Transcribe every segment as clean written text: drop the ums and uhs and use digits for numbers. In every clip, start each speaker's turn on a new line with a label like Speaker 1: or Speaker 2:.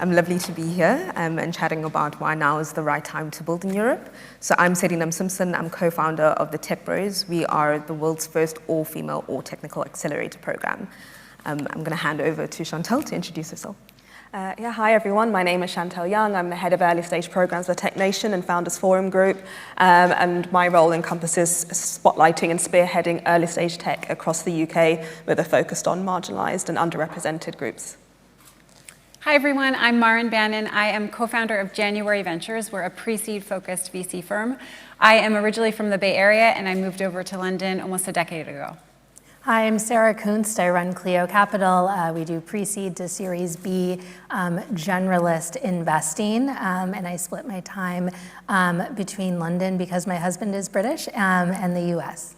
Speaker 1: I'm lovely to be here and chatting about why now is the right time to build in Europe. So I'm Selinam Simpson. I'm co-founder of the Tech Bros. We are the world's first all-female, all-technical accelerator program. I'm going to hand over to Chantal to introduce herself.
Speaker 2: Hi everyone, my name is Chantal Young. I'm the head of early stage programs at Tech Nation and Founders Forum Group, and my role encompasses spotlighting and spearheading early stage tech across the UK with a focus on marginalised and underrepresented groups.
Speaker 3: Hi everyone, I'm Maren Bannon. I am co-founder of January Ventures. We're a pre-seed focused VC firm. I am originally from the Bay Area and I moved over to London almost a decade ago.
Speaker 4: Hi, I'm Sarah Kunst. I run Clio Capital. We do pre-seed to Series B generalist investing, and I split my time between London because my husband is British and the US.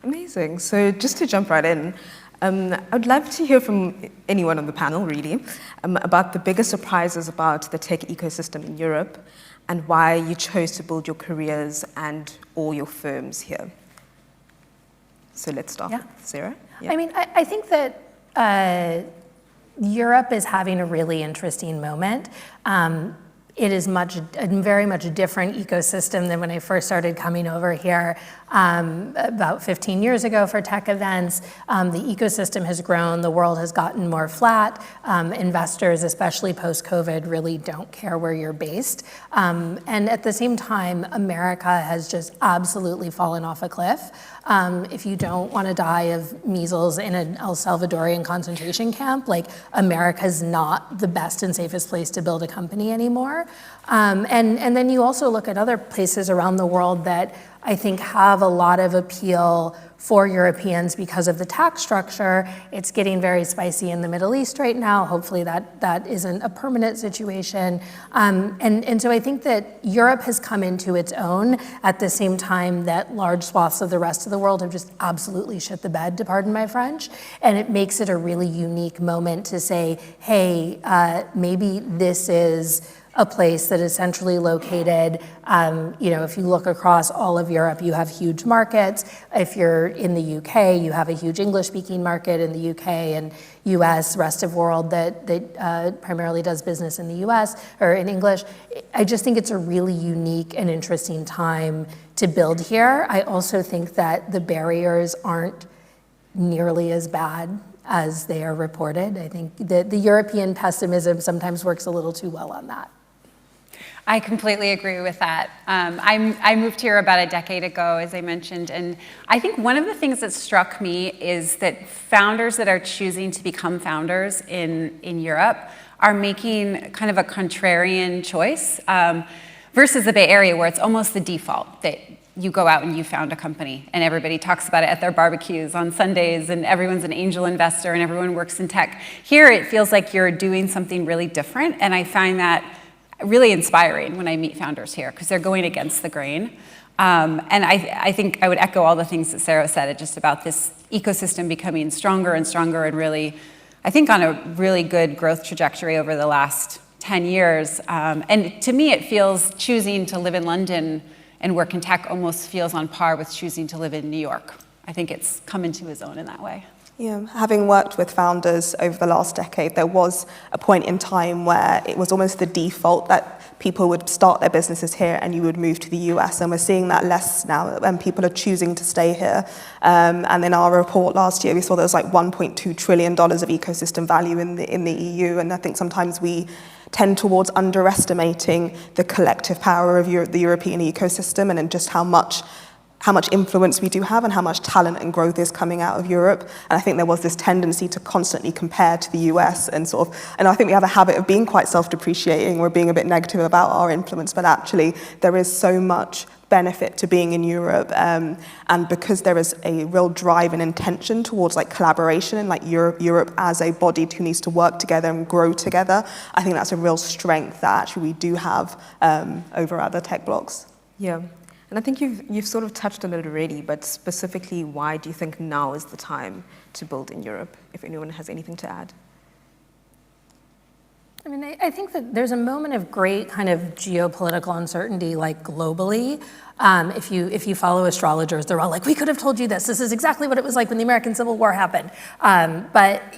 Speaker 1: Amazing. So just to jump right in, I'd love to hear from anyone on the panel, really, about the biggest surprises about the tech ecosystem in Europe and why you chose to build your careers and all your firms here. So let's start with Sarah.
Speaker 4: Yeah. I mean, I think that Europe is having a really interesting moment. It is very much a different ecosystem than when I first started coming over here about 15 years ago for tech events. The ecosystem has grown, the world has gotten more flat. Investors, especially post-COVID, really don't care where you're based. And at the same time, America has just absolutely fallen off a cliff. If you don't want to die of measles in an El Salvadorian concentration camp, like America's not the best and safest place to build a company anymore. And then you also look at other places around the world that I think have a lot of appeal for Europeans because of the tax structure. It's getting very spicy in the Middle East right now. Hopefully that isn't a permanent situation. And so I think that Europe has come into its own at the same time that large swaths of the rest of the world have just absolutely shit the bed, to pardon my French. And it makes it a really unique moment to say, hey, maybe this is a place that is centrally located. If you look across all of Europe, you have huge markets. If you're in the UK, you have a huge English-speaking market in the UK and US, rest of world that primarily does business in the US or in English. I just think it's a really unique and interesting time to build here. I also think that the barriers aren't nearly as bad as they are reported. I think that the European pessimism sometimes works a little too well on that.
Speaker 3: I completely agree with that. I moved here about a decade ago, as I mentioned, and I think one of the things that struck me is that founders that are choosing to become founders in Europe are making kind of a contrarian choice versus the Bay Area, where it's almost the default that you go out and you found a company and everybody talks about it at their barbecues on Sundays and everyone's an angel investor and everyone works in tech. Here, it feels like you're doing something really different, and I find that really inspiring when I meet founders here because they're going against the grain. And I think I would echo all the things that Sarah said just about this ecosystem becoming stronger and stronger and really, I think, on a really good growth trajectory over the last 10 years. And to me, it feels choosing to live in London and work in tech almost feels on par with choosing to live in New York. I think it's come into its own in that way.
Speaker 2: Yeah, having worked with founders over the last decade, there was a point in time where it was almost the default that people would start their businesses here and you would move to the US. And we're seeing that less now when people are choosing to stay here. And in our report last year, we saw there was like $1.2 trillion of ecosystem value in the EU. And I think sometimes we tend towards underestimating the collective power of the European ecosystem and just how much influence we do have and how much talent and growth is coming out of Europe. And I think there was this tendency to constantly compare to the US and I think we have a habit of being quite self-depreciating. We're being a bit negative about our influence, but actually there is so much benefit to being in Europe. And because there is a real drive and intention towards like collaboration and like Europe as a body who needs to work together and grow together, I think that's a real strength that actually we do have over other tech blocs.
Speaker 1: Yeah. And I think you've sort of touched on it already, but specifically, why do you think now is the time to build in Europe, if anyone has anything to add?
Speaker 4: I mean, I think that there's a moment of great kind of geopolitical uncertainty, like globally. If you follow astrologers, they're all like, we could have told you this. This is exactly what it was like when the American Civil War happened. But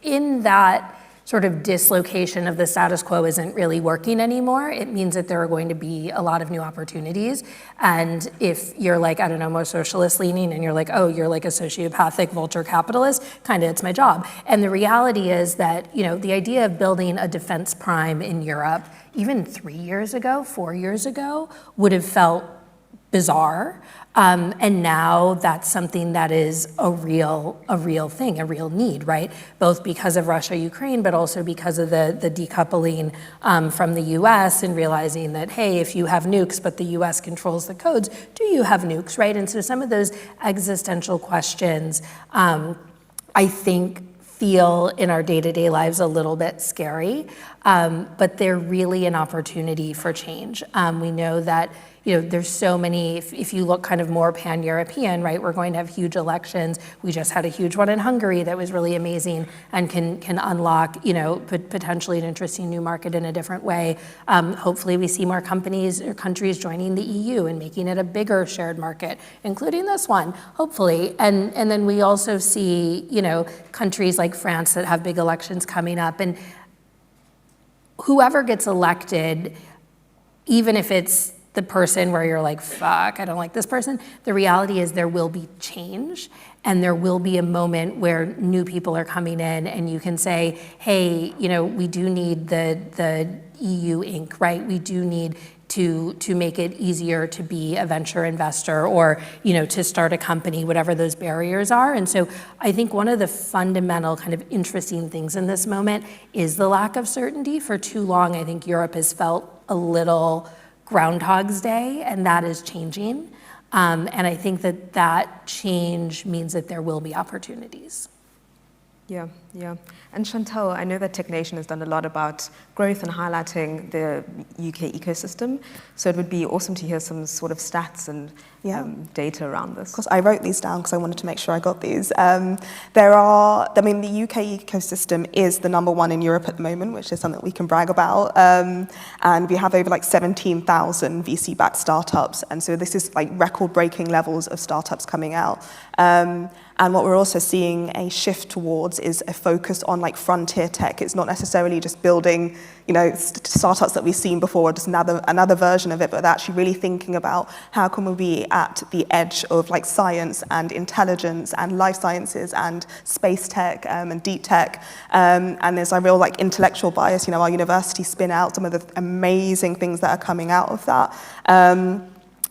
Speaker 4: in that sort of dislocation of the status quo isn't really working anymore. It means that there are going to be a lot of new opportunities. And if you're like, I don't know, more socialist leaning and you're like, oh, you're like a sociopathic vulture capitalist, kind of it's my job. And the reality is that, you know, the idea of building a defense prime in Europe, even 3 years ago, 4 years ago, would have felt bizarre. And now that's something that is a real thing, a real need, right? Both because of Russia, Ukraine, but also because of the decoupling from the US and realizing that, hey, if you have nukes, but the US controls the codes, do you have nukes, right? And so some of those existential questions, I think, feel in our day-to-day lives a little bit scary, but they're really an opportunity for change. We know that, you know, there's so many, if you look kind of more pan-European, right, we're going to have huge elections. We just had a huge one in Hungary that was really amazing and can unlock, you know, potentially an interesting new market in a different way. Hopefully we see more companies or countries joining the EU and making it a bigger shared market, including this one, hopefully. And then we also see, you know, countries like France that have big elections coming up, and whoever gets elected, even if it's the person where you're like, fuck, I don't like this person, the reality is there will be change, and there will be a moment where new people are coming in and you can say, hey, you know, we do need the EU Inc., right? We do need to make it easier to be a venture investor or, you know, to start a company, whatever those barriers are. And so I think one of the fundamental kind of interesting things in this moment is the lack of certainty. For too long, I think Europe has felt a little Groundhog's Day, and that is changing. And I think that change means that there will be opportunities.
Speaker 1: Yeah, yeah. And Chantal, I know that Tech.nation has done a lot about growth and highlighting the UK ecosystem. So it would be awesome to hear some sort of stats and data around this.
Speaker 2: Of course, I wrote these down because I wanted to make sure I got these. The UK ecosystem is the #1 in Europe at the moment, which is something we can brag about. And we have over like 17,000 VC-backed startups. And so this is like record-breaking levels of startups coming out. And what we're also seeing a shift towards is a focus on like frontier tech. It's not necessarily just building, you know, startups that we've seen before, just another version of it, but actually really thinking about how can we be at the edge of like science and intelligence and life sciences and space tech and deep tech. And there's a real like intellectual bias. You know, our universities spin out some of the amazing things that are coming out of that.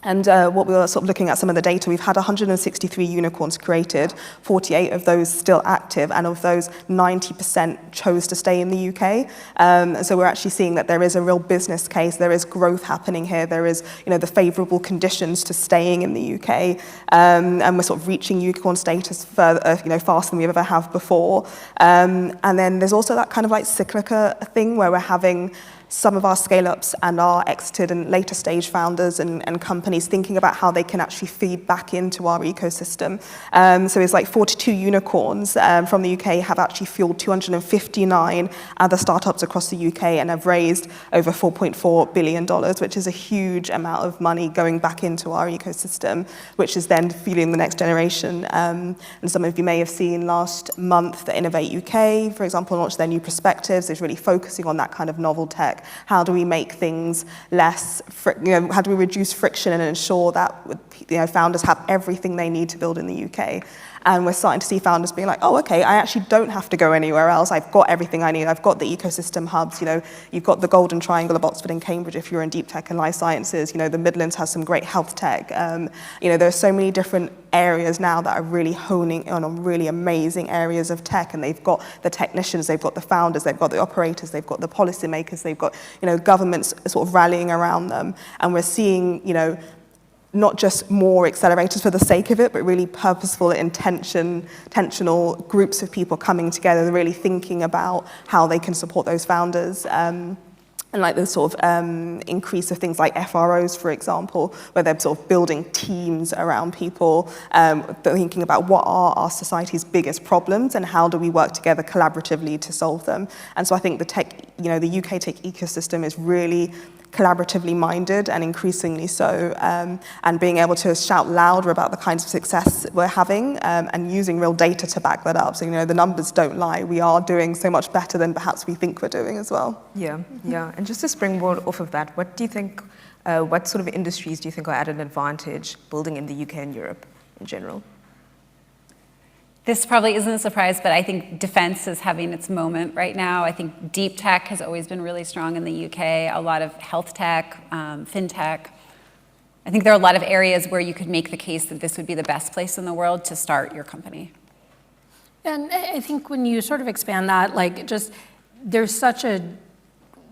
Speaker 2: And what we were sort of looking at some of the data, we've had 163 unicorns created, 48 of those still active, and of those, 90% chose to stay in the UK. And so we're actually seeing that there is a real business case, there is growth happening here, there is, you know, the favourable conditions to staying in the UK, and we're sort of reaching unicorn status further, you know, faster than we ever have before. And then there's also that kind of like cyclical thing where we're having some of our scale-ups and our exited and later stage founders and companies thinking about how they can actually feed back into our ecosystem. So it's like 42 unicorns from the UK have actually fueled 259 other startups across the UK and have raised over $4.4 billion, which is a huge amount of money going back into our ecosystem, which is then fueling the next generation. And some of you may have seen last month that Innovate UK, for example, launched their new perspectives. It's really focusing on that kind of novel tech. How do we make things less, how do we reduce friction and ensure that, you know, founders have everything they need to build in the UK? And we're starting to see founders being like, oh, okay, I actually don't have to go anywhere else. I've got everything I need. I've got the ecosystem hubs. You know, you've got the Golden Triangle of Oxford and Cambridge if you're in deep tech and life sciences. You know, the Midlands has some great health tech. You know, there are so many different areas now that are really honing in on really amazing areas of tech, and they've got the technicians, they've got the founders, they've got the operators, they've got the policymakers, they've got, you know, governments sort of rallying around them. And we're seeing, you know, not just more accelerators for the sake of it, but really purposeful, intentional groups of people coming together, really thinking about how they can support those founders. And like the sort of increase of things like FROs, for example, where they're sort of building teams around people, thinking about what are our society's biggest problems and how do we work together collaboratively to solve them. And so I think the UK tech ecosystem is really collaboratively minded and increasingly so, and being able to shout louder about the kinds of success we're having, and using real data to back that up. So, the numbers don't lie. We are doing so much better than perhaps we think we're doing as well.
Speaker 1: Yeah, yeah. And just to springboard off of that, what do you think, what sort of industries do you think are at an advantage building in the UK and Europe in general?
Speaker 3: This probably isn't a surprise, but I think defense is having its moment right now. I think deep tech has always been really strong in the UK, a lot of health tech, fintech. I think there are a lot of areas where you could make the case that this would be the best place in the world to start your company.
Speaker 4: And I think when you sort of expand that, there's such a,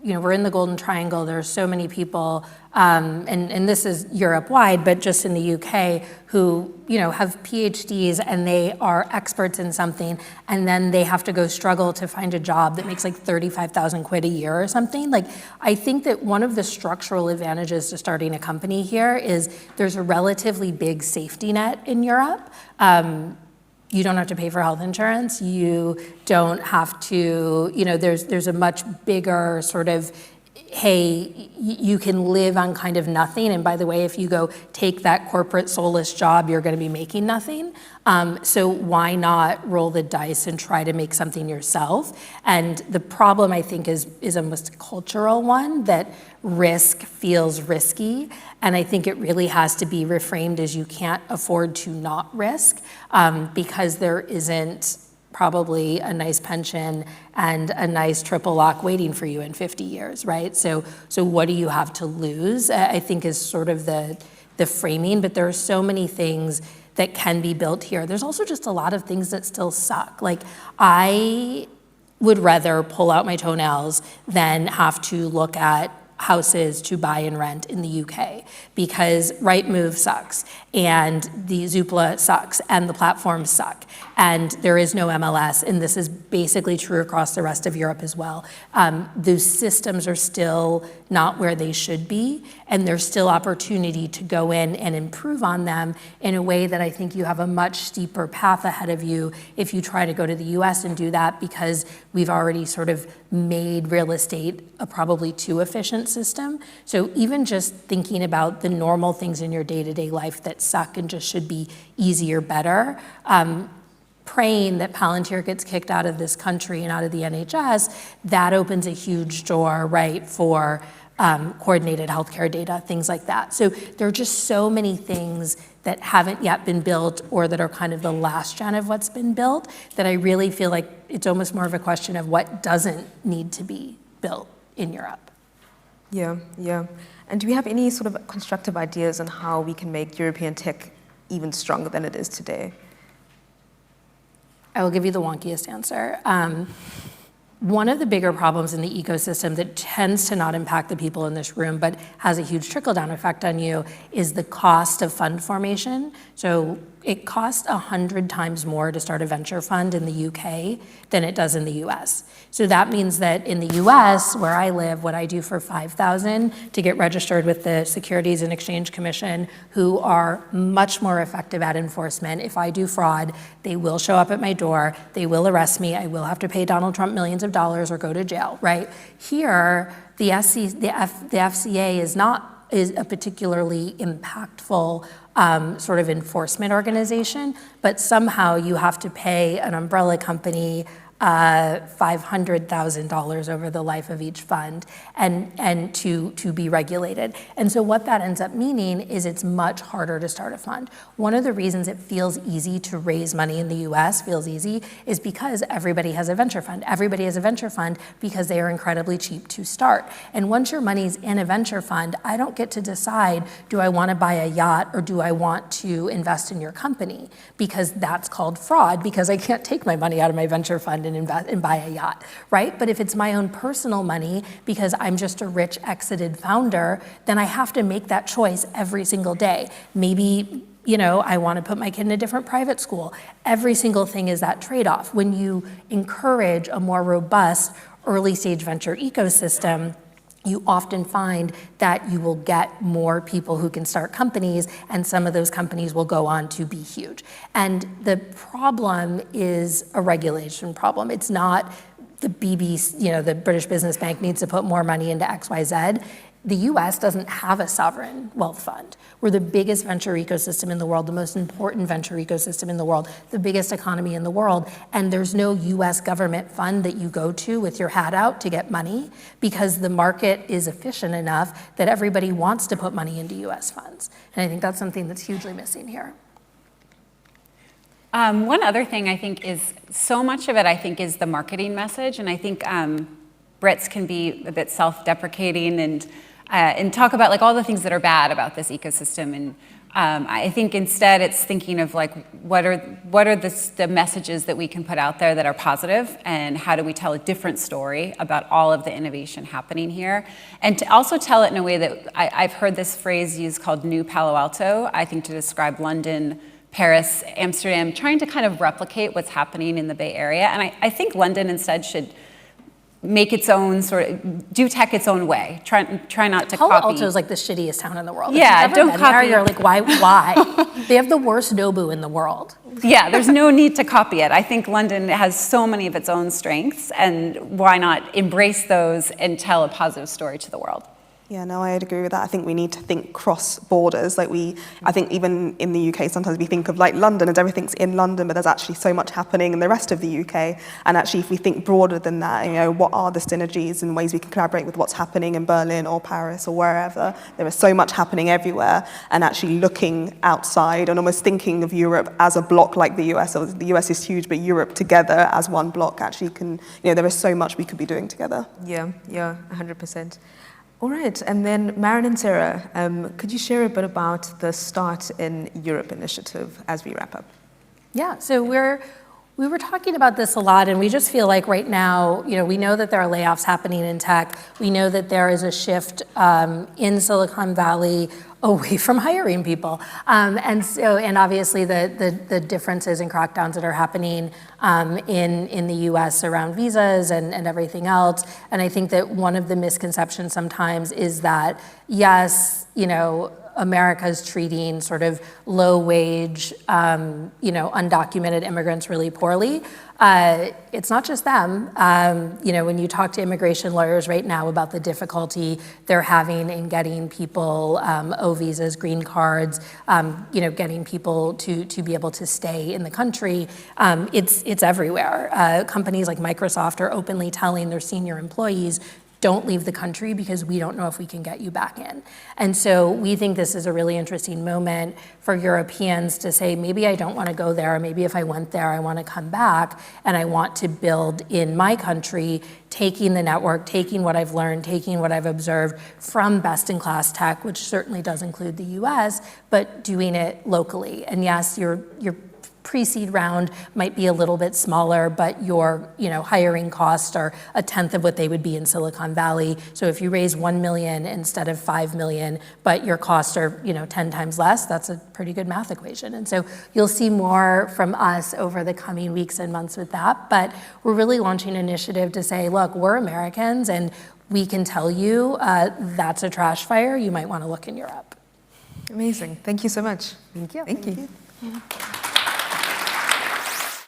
Speaker 4: we're in the Golden Triangle, there are so many people, and this is Europe-wide, but just in the UK, who, have PhDs and they are experts in something, and then they have to go struggle to find a job that makes 35,000 quid a year or something. I think that one of the structural advantages to starting a company here is there's a relatively big safety net in Europe. You don't have to pay for health insurance. You don't have to, there's a much bigger sort of, hey, you can live on kind of nothing. And by the way, if you go take that corporate soulless job, you're going to be making nothing. So why not roll the dice and try to make something yourself? And the problem, I think, is almost a cultural one, that risk feels risky. And I think it really has to be reframed as you can't afford to not risk, because there isn't probably a nice pension and a nice triple lock waiting for you in 50 years, right? So what do you have to lose, I think, is sort of the framing, but there are so many things that can be built here. There's also just a lot of things that still suck. I would rather pull out my toenails than have to look at houses to buy and rent in the UK, because Rightmove sucks, and the Zoopla sucks, and the platforms suck, and there is no MLS, and this is basically true across the rest of Europe as well. Those systems are still not where they should be, and there's still opportunity to go in and improve on them in a way that I think you have a much steeper path ahead of you if you try to go to the US and do that, because we've already sort of made real estate a probably too efficient system. So even just thinking about the normal things in your day-to-day life that suck and just should be easier, better, praying that Palantir gets kicked out of this country and out of the NHS, that opens a huge door, right, for coordinated healthcare data, things like that. So there are just so many things that haven't yet been built, or that are kind of the last gen of what's been built, that I really feel like it's almost more of a question of what doesn't need to be built in Europe.
Speaker 1: Yeah, yeah. And do we have any sort of constructive ideas on how we can make European tech even stronger than it is today?
Speaker 4: I will give you the wonkiest answer. One of the bigger problems in the ecosystem that tends to not impact the people in this room, but has a huge trickle-down effect on you, is the cost of fund formation. So it costs 100 times more to start a venture fund in the UK than it does in the US. So that means that in the US, where I live, what I do for $5,000 to get registered with the Securities and Exchange Commission, who are much more effective at enforcement. If I do fraud, they will show up at my door, they will arrest me, I will have to pay Donald Trump millions of dollars or go to jail, right? Here, the FCA is a particularly impactful sort of enforcement organization, but somehow you have to pay an umbrella company $500,000 over the life of each fund and to be regulated. And so what that ends up meaning is it's much harder to start a fund. One of the reasons it feels easy to raise money in the US, is because everybody has a venture fund. Everybody has a venture fund because they are incredibly cheap to start. And once your money's in a venture fund, I don't get to decide, do I want to buy a yacht or do I want to invest in your company? Because that's called fraud, because I can't take my money out of my venture fund and invest and buy a yacht, right? But if it's my own personal money, because I'm just a rich exited founder, then I have to make that choice every single day. Maybe, I want to put my kid in a different private school. Every single thing is that trade-off. When you encourage a more robust early stage venture ecosystem, you often find that you will get more people who can start companies, and some of those companies will go on to be huge. And the problem is a regulation problem. It's not the BBC, the British Business Bank needs to put more money into XYZ. The US doesn't have a sovereign wealth fund. We're the biggest venture ecosystem in the world, the most important venture ecosystem in the world, the biggest economy in the world, and there's no US government fund that you go to with your hat out to get money because the market is efficient enough that everybody wants to put money into US funds. And I think that's something that's hugely missing here.
Speaker 3: One other thing I think is, so much of it I think is the marketing message, and I think Brits can be a bit self-deprecating and talk about like all the things that are bad about this ecosystem. And I think instead it's thinking of like what are the messages that we can put out there that are positive, and how do we tell a different story about all of the innovation happening here, and to also tell it in a way that I've heard this phrase used called New Palo Alto, I think, to describe London, Paris, Amsterdam, trying to kind of replicate what's happening in the Bay Area. And I think London instead should make its own do tech its own way. Try not to
Speaker 4: Palo
Speaker 3: copy.
Speaker 4: Alto is like the shittiest town in the world.
Speaker 3: Yeah,
Speaker 4: if you've
Speaker 3: don't
Speaker 4: ever been there,
Speaker 3: copy.
Speaker 4: you're like, why? They have the worst Nobu in the world.
Speaker 3: Yeah, there's no need to copy it. I think London has so many of its own strengths, and why not embrace those and tell a positive story to the world?
Speaker 2: Yeah, no, I'd agree with that. I think we need to think cross borders. I think even in the UK, sometimes we think of like London and everything's in London, but there's actually so much happening in the rest of the UK. And actually, if we think broader than that, what are the synergies and ways we can collaborate with what's happening in Berlin or Paris or wherever? There is so much happening everywhere, and actually looking outside and almost thinking of Europe as a block like the US. So the US is huge, but Europe together as one block actually can, there is so much we could be doing together.
Speaker 1: Yeah, 100%. All right, and then Maren and Sarah, could you share a bit about the Start in Europe initiative as we wrap up?
Speaker 4: Yeah, so we were talking about this a lot, and we just feel like right now, we know that there are layoffs happening in tech. We know that there is a shift in Silicon Valley away from hiring people. And obviously the differences and crackdowns that are happening in the US around visas and everything else. And I think that one of the misconceptions sometimes is that, yes, America's treating sort of low-wage, undocumented immigrants really poorly. It's not just them. When you talk to immigration lawyers right now about the difficulty they're having in getting people O visas, green cards, getting people to be able to stay in the country, it's everywhere. Companies like Microsoft are openly telling their senior employees, don't leave the country because we don't know if we can get you back in. And so we think this is a really interesting moment for Europeans to say, maybe I don't want to go there, or maybe if I went there, I want to come back and I want to build in my country, taking the network, taking what I've learned, taking what I've observed from best-in-class tech, which certainly does include the US, but doing it locally. And yes, your pre-seed round might be a little bit smaller, but your hiring costs are a tenth of what they would be in Silicon Valley. So if you raise 1 million instead of 5 million, but your costs are 10 times less, that's a pretty good math equation. And so you'll see more from us over the coming weeks and months with that. But we're really launching an initiative to say, look, we're Americans and we can tell you that's a trash fire. You might want to look in Europe.
Speaker 1: Amazing. Thank you so much.
Speaker 4: Thank you.
Speaker 1: Thank you.
Speaker 2: Thank you.